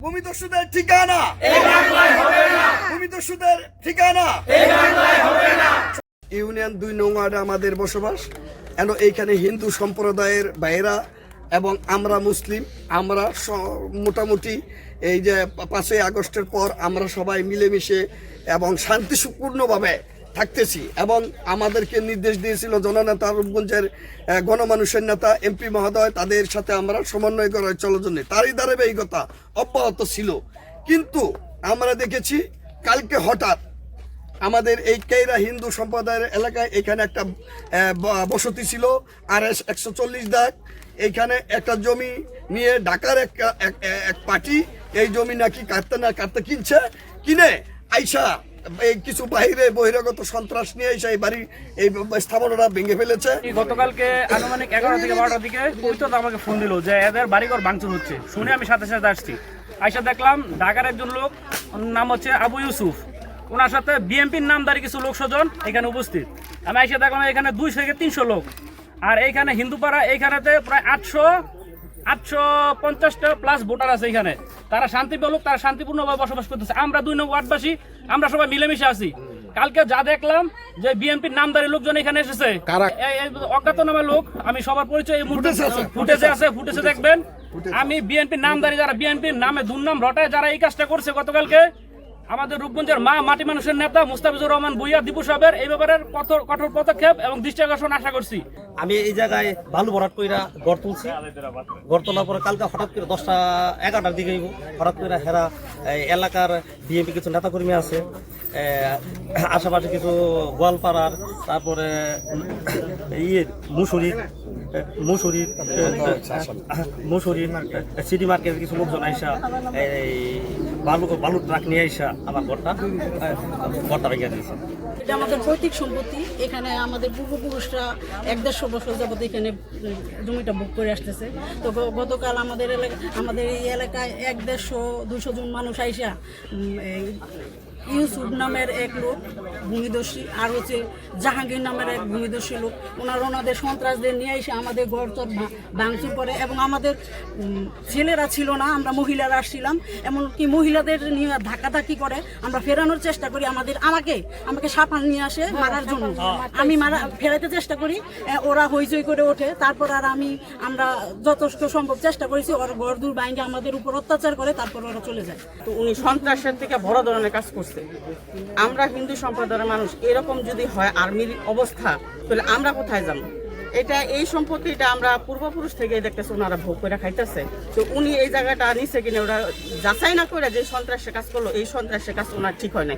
ভূমিদস্যুদের ঠিকানা ভূমিদস্যুদের ঠিকানা ইউনিয়ন 2 নং ওয়ার্ডে আমাদের বসবাস। এইখানে হিন্দু সম্প্রদায়ের ভাইয়েরা এবং আমরা মুসলিম, আমরা মোটামুটি এই যে 5ই আগস্টের পর আমরা সবাই মিলেমিশে এবং শান্তিপূর্ণভাবে থাকতেছি। এবং আমাদেরকে নির্দেশ দিয়েছিল জননেতা রূপগঞ্জের গণমানুষের নেতা এমপি মহোদয়, তাদের সাথে আমরা সমন্বয় করার চলার জন্য তারই ধারাবাহিকতা অব্যাহত ছিল। কিন্তু আমরা দেখেছি কালকে হঠাৎ আমাদের এই কেইরা হিন্দু সম্প্রদায়ের এলাকায় এখানে একটা বসতি ছিল RS 140 দাগ। এইখানে একটা জমি নিয়ে ঢাকার এক পার্টি এই জমি নাকি কাটতে কিনে আইসা এই কিছু বহিরাগত সন্ত্রাস নিয়ে এসে এই বাড়ি এই স্থাপনাটা ভেঙে ফেলেছে। গতকালকে আনুমানিক 11 থেকে 12টার দিকে পৈতদ আমাকে ফোন দিল যে এদের বাড়িঘর ভাঙচুর হচ্ছে। শুনে আমি সাথে সাথে আসছি, আইসা দেখলাম ঢাকার একজন লোক, নাম হচ্ছে আবু ইউসুফ, ওনার সাথে বিএনপির নামধারী কিছু লোক স্বজন এখানে উপস্থিত। আমি আইসা দেখলাম এখানে 200 থেকে 300 লোক। আর এইখানে হিন্দুপাড়া এইখানেতে প্রায় 850টা প্লাস ভোটার আছে এখানে। তারা শান্তিপ্রিয় লোক, তারা শান্তিপূর্ণভাবে বসবাস করতেছে। আমরা 2 নং ওয়ার্ডবাসী, আমরা সবাই মিলেমিশে আছি। কালকে যা দেখলাম যে বিএনপির নামধারী লোকজন এখানে এসেছে, অজ্ঞাতনামা লোক। আমি সবার পরিচয় এই ফুটেজে দেখবেন। আমি বিএনপির নামধারী যারা বিএনপির নামে দুর্নাম রটায় যারা এই কাজটা করছে গতকালকে, আমাদের রূপগঞ্জের মাটি মানুষের নেতা মুস্তাফিজুর রহমান ভূঁইয়া দীপু সাহেবের এই ব্যাপারে কঠোর পদক্ষেপ এবং দৃষ্টি আকর্ষণ আশা করছি। আমি এই জায়গায় বালু ভরাট কইরা গড় তুলছি। গড় তোলার পরে কালকে হঠাৎ করে 10টা 11টার দিকে হঠাৎ করে হেরা এলাকার বিএনপি কিছু নেতাকর্মী আছে, আশেপাশে কিছু গোয়ালপাড়ার, তারপরে মুসুরি সিটি মার্কেটের কিছু লোকজন আইসা এই বালুর ট্রাক নিয়ে আইসা আমার ঘরটা ভেঙে দিয়েছে। এটা আমাদের পৈতৃক সম্পত্তি। এখানে আমাদের পূর্বপুরুষরা 1-150 বছর যাবত এখানে জমিটা ভোগ করে আসতেছে। তো গতকাল আমাদের এই এলাকায় 150-200 জন মানুষ আইসা ইউসুফ নামের এক লোক ভূমিদস্যী, আর হচ্ছে জাহাঙ্গীর নামের এক ভূমিদস্যী লোক, ওনাদের সন্ত্রাসদের নিয়ে এসে আমাদের ঘরচর ভাঙচুর করে। এবং আমাদের ছেলেরা ছিল না, আমরা মহিলারা আসছিলাম, এমনকি মহিলাদের নিয়ে ধাক্কাধাক্কি করে। আমরা ফেরানোর চেষ্টা করি, আমাকে সাপান নিয়ে আসে মারার জন্য। আমি ফেরাতে চেষ্টা করি, ওরা হইচই করে ওঠে। তারপর আর আমরা যথেষ্ট সম্ভব চেষ্টা করেছি, ওরা ঘরদূর বাইরে আমাদের উপর অত্যাচার করে, তারপর ওরা চলে যায়। তো উনি সন্ত্রাসের থেকে বড় ধরনের কাজ করছে। আমরা হিন্দু সম্প্রদায়ের মানুষ, এরকম যদি হয় আর্মির অবস্থা, তাহলে আমরা কোথায় যাব? এই সম্পত্তিটা আমরা পূর্বপুরুষ থেকে দেখতেছি ওনারা ভোগ করে খাইতেছে। তো উনি এই জায়গাটা নিচে কিনে ওরা যাচাই না করে যে সন্ত্রাসের কাজ করলো, এই সন্ত্রাসের কাজ ওনার ঠিক হয় না।